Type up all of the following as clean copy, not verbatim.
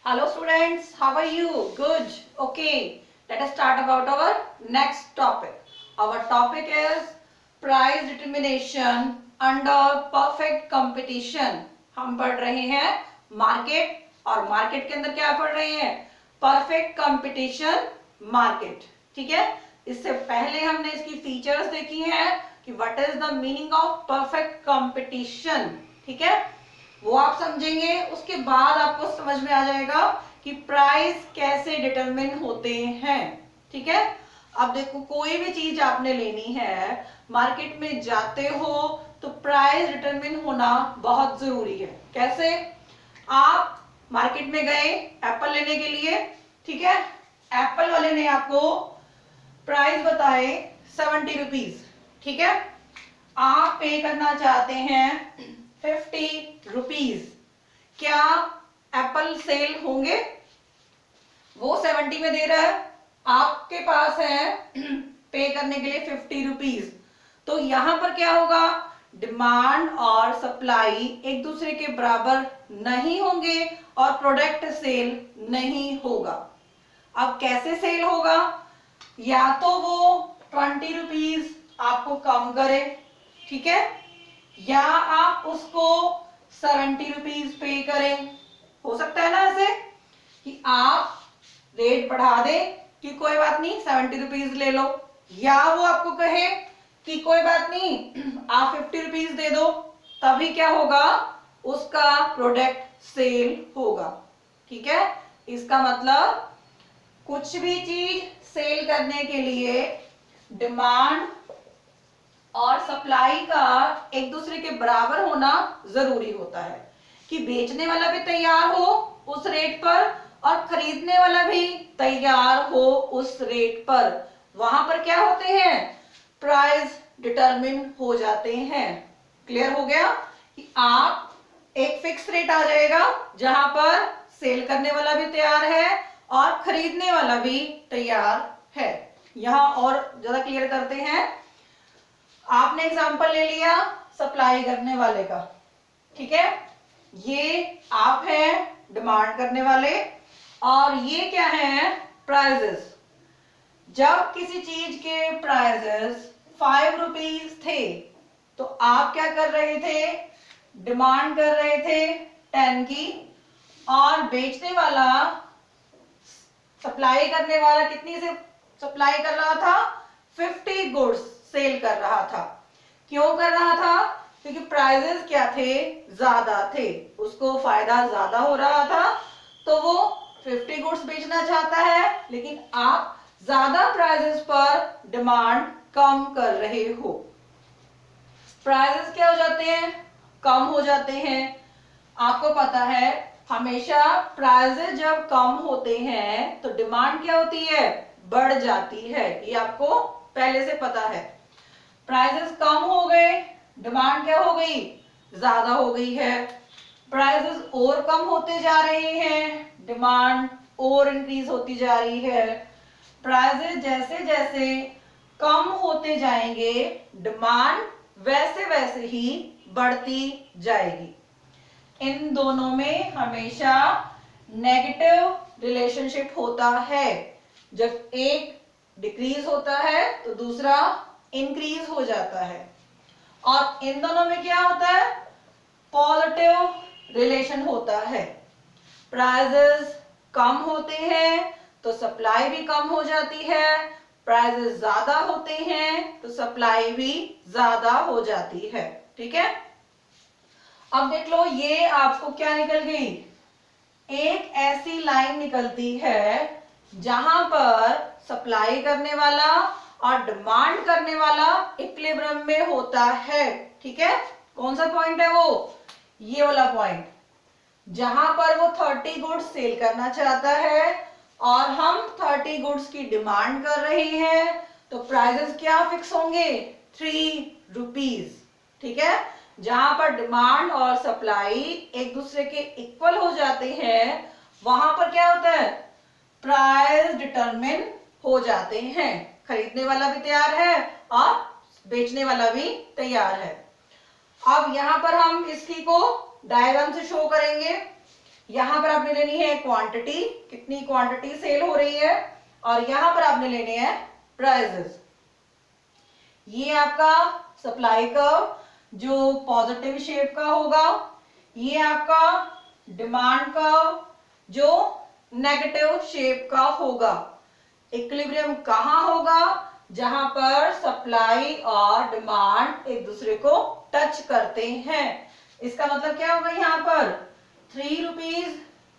Hello students, how are you? Good. Okay, let us start about our next topic. Our topic is price determination under perfect competition. हम पढ़ रहे हैं market और market के अंदर क्या पढ़ रहे हैं? Perfect competition market. ठीक है, इससे पहले हमने इसकी फीचर्स देखी हैं कि what is the meaning of perfect competition. ठीक है, वो आप समझेंगे. उसके बाद आपको समझ में आ जाएगा कि प्राइस कैसे डिटरमिन होते हैं. ठीक है, अब देखो कोई भी चीज आपने लेनी है, मार्केट में जाते हो तो प्राइस डिटरमिन होना बहुत जरूरी है. कैसे? आप मार्केट में गए एप्पल लेने के लिए. ठीक है, एप्पल वाले ने आपको प्राइस बताए 70 रुपीज. ठीक है, आप पे करना चाहते हैं 50 रुपीज. क्या एप्पल सेल होंगे? वो 70 में दे रहा है, आपके पास है पे करने के लिए 50 रुपीज. तो यहां पर क्या होगा? डिमांड और सप्लाई एक दूसरे के बराबर नहीं होंगे और प्रोडक्ट सेल नहीं होगा. अब कैसे सेल होगा? या तो वो 20 रुपीज आपको कम करे, ठीक है, या आप उसको 70 रुपीज पे करें. हो सकता है ना ऐसे कि आप रेट बढ़ा दें कि कोई बात नहीं 70 रुपीज ले लो, या वो आपको कहे कि कोई बात नहीं आप 50 रुपीज दे दो. तभी क्या होगा? उसका प्रोडक्ट सेल होगा. ठीक है, इसका मतलब कुछ भी चीज सेल करने के लिए डिमांड और सप्लाई का एक दूसरे के बराबर होना जरूरी होता है कि बेचने वाला भी तैयार हो उस रेट पर और खरीदने वाला भी तैयार हो उस रेट पर. वहां पर क्या होते हैं? प्राइस डिटरमिन हो जाते हैं. क्लियर हो गया कि आप एक फिक्स रेट आ जाएगा जहां पर सेल करने वाला भी तैयार है और खरीदने वाला भी तैयार है. यहां और ज्यादा क्लियर करते हैं. आपने एग्जांपल ले लिया सप्लाई करने वाले का. ठीक है, ये आप हैं डिमांड करने वाले और ये क्या है? प्राइजेस. जब किसी चीज के प्राइजेस 5 रुपीज थे तो आप क्या कर रहे थे? डिमांड कर रहे थे 10 की और बेचने वाला सप्लाई करने वाला कितनी से सप्लाई कर रहा था? 50 गुड्स सेल कर रहा था. क्यों कर रहा था? क्योंकि प्राइजेस क्या थे? ज्यादा थे, उसको फायदा ज्यादा हो रहा था तो वो 50 गुड्स बेचना चाहता है. लेकिन आप ज्यादा प्राइजेस पर डिमांड कम कर रहे हो. प्राइजेस क्या हो जाते हैं? कम हो जाते हैं. आपको पता है हमेशा प्राइजेस जब कम होते हैं तो डिमांड क्या होती है? बढ़ जाती है. ये आपको पहले से पता है. प्राइजेस कम हो गए, डिमांड क्या हो गई? ज्यादा हो गई है. प्राइजेस और कम होते जा रहे हैं, डिमांड और इंक्रीज होती जा रही है. प्राइजेस जैसे जैसे कम होते जाएंगे डिमांड वैसे वैसे ही बढ़ती जाएगी. इन दोनों में हमेशा नेगेटिव रिलेशनशिप होता है. जब एक डिक्रीज होता है तो दूसरा इंक्रीज हो जाता है. और इन दोनों में क्या होता है? पॉजिटिव रिलेशन होता है. प्राइजेस कम होते हैं तो सप्लाई भी कम हो जाती है. प्राइजेस ज्यादा होते हैं तो सप्लाई भी ज्यादा हो जाती है. ठीक है, अब देख लो ये आपको क्या निकल गई? एक ऐसी लाइन निकलती है जहां पर सप्लाई करने वाला और डिमांड करने वाला इक्विलिब्रियम में होता है. ठीक है, कौन सा पॉइंट है वो? ये वाला पॉइंट जहां पर वो 30 गुड्स सेल करना चाहता है और हम 30 गुड्स की डिमांड कर रहे हैं तो प्राइसेस क्या फिक्स होंगे? 3 रुपीज. ठीक है, जहां पर डिमांड और सप्लाई एक दूसरे के इक्वल हो जाते हैं वहां पर क्या होता है? प्राइस डिटरमिन हो जाते हैं. खरीदने वाला भी तैयार है और बेचने वाला भी तैयार है. अब यहां पर हम इसकी को डायग्राम से शो करेंगे यहाँ पर आपने लेनी है क्वांटिटी, कितनी क्वांटिटी सेल हो रही है, और यहाँ पर आपने लेने हैं प्राइजेस। ये आपका सप्लाई कर्व जो पॉजिटिव शेप का होगा, ये आपका डिमांड कर्व जो नेगेटिव शेप का होगा। इक्विलिब्रियम कहाँ होगा? जहां पर सप्लाई और डिमांड एक दूसरे को टच करते हैं। इसका मतलब क्या होगा? यहाँ पर 3 रुपीज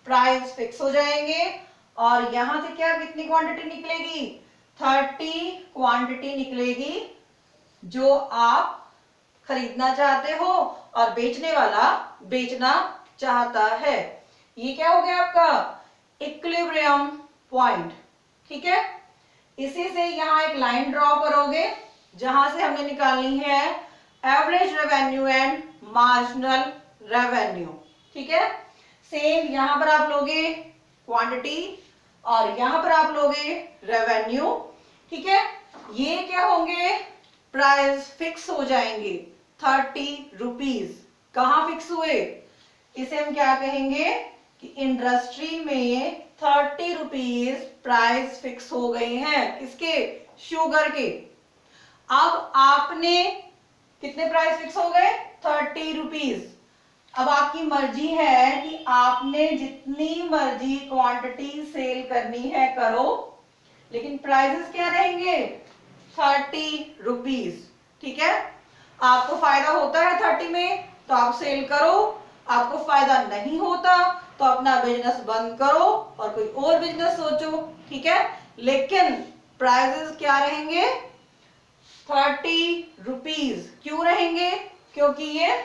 प्राइस फिक्स हो जाएंगे, और यहां से क्या कितनी क्वांटिटी निकलेगी? 30 क्वांटिटी निकलेगी जो आप खरीदना चाहते हो और बेचने वाला बेचना चाहता है। ये क्या हो गया आपका इक्विलिब्रियम पॉइंट। ठीक है, इसी से यहां एक लाइन ड्रॉ करोगे जहां से हमने निकालनी है average revenue and marginal revenue. ठीक है, सेम यहां पर आप लोगे क्वांटिटी और यहां पर आप लोगे रेवेन्यू। ठीक है, ये क्या होंगे? प्राइस फिक्स हो जाएंगे 30 रुपीज। कहां फिक्स हुए? इसे हम क्या कहेंगे कि इंडस्ट्री में 30 रुपीज प्राइस फिक्स हो गए हैं। किसके? शुगर के। अब आपने कितने प्राइस फिक्स हो गए? 30 रुपीज। अब आपकी मर्जी है कि आपने जितनी मर्जी क्वांटिटी सेल करनी है करो, लेकिन प्राइसेस क्या रहेंगे? 30 रुपीज। ठीक है, आपको फायदा होता है 30 में तो आप सेल करो, आपको फायदा नहीं होता तो अपना बिजनेस बंद करो और कोई और बिजनेस सोचो। ठीक है, लेकिन प्राइसेस क्या रहेंगे? 30 रुपीज। क्यों रहेंगे? क्योंकि ये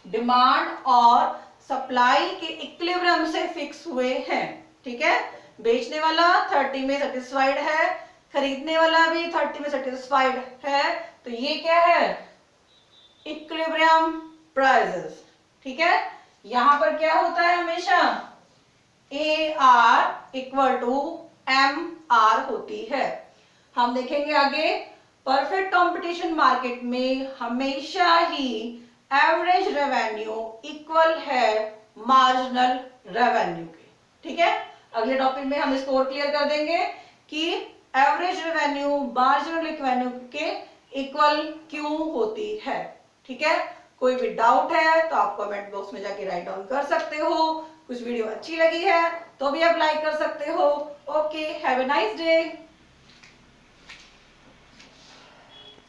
डिमांड और सप्लाई के इक्विलिब्रियम से फिक्स हुए हैं। ठीक है, बेचने वाला 30 में सेटिस्फाइड है, खरीदने वाला भी 30 में सेटिस्फाइड है, तो ये क्या है? Equilibrium prices. ठीक है, यहां पर क्या होता है? हमेशा AR इक्वल टू MR होती है। हम देखेंगे आगे, परफेक्ट कंपटीशन मार्केट में हमेशा ही एवरेज रेवेन्यू इक्वल है मार्जिनल रेवेन्यू के। ठीक है, अगले टॉपिक में हम इसको और क्लियर कर देंगे कि एवरेज रेवेन्यू मार्जिनल रेवेन्यू के इक्वल क्यों होती है। ठीक है, कोई भी डाउट है तो आप कमेंट बॉक्स में जाके राइट डाउन कर सकते हो। कुछ वीडियो अच्छी लगी है तो भी आप लाइक कर सकते हो। Okay, have a nice day.